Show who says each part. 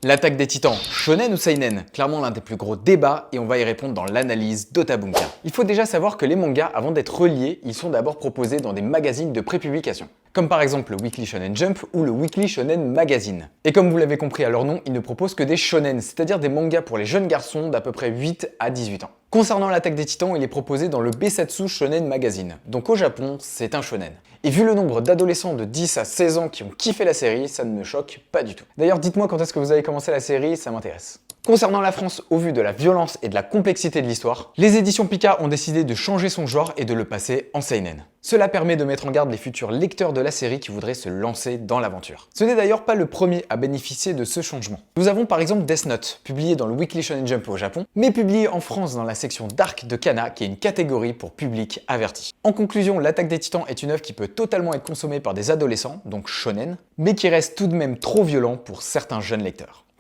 Speaker 1: L'attaque des titans, shonen ou seinen? Clairement l'un des plus gros débats et on va y répondre dans l'analyse d'Otabunka. Il faut déjà savoir que les mangas, avant d'être reliés, ils sont d'abord proposés dans des magazines de prépublication. Comme par exemple le Weekly Shonen Jump ou le Weekly Shonen Magazine. Et comme vous l'avez compris à leur nom, ils ne proposent que des shonen, c'est-à-dire des mangas pour les jeunes garçons d'à peu près 8 à 18 ans. Concernant l'attaque des titans, il est proposé dans le Besatsu Shonen Magazine. Donc au Japon, c'est un shonen. Et vu le nombre d'adolescents de 10 à 16 ans qui ont kiffé la série, ça ne me choque pas du tout. D'ailleurs, dites-moi quand est-ce que vous avez commencé la série, ça m'intéresse. Concernant la France, au vu de la violence et de la complexité de l'histoire, les éditions Pika ont décidé de changer son genre et de le passer en seinen. Cela permet de mettre en garde les futurs lecteurs de la série qui voudraient se lancer dans l'aventure. Ce n'est d'ailleurs pas le premier à bénéficier de ce changement. Nous avons par exemple Death Note, publié dans le Weekly Shonen Jump au Japon, mais publié en France dans la section Dark de Kana, qui est une catégorie pour public averti. En conclusion, l'attaque des titans est une œuvre qui peut totalement être consommée par des adolescents, donc shonen, mais qui reste tout de même trop violent pour certains jeunes lecteurs.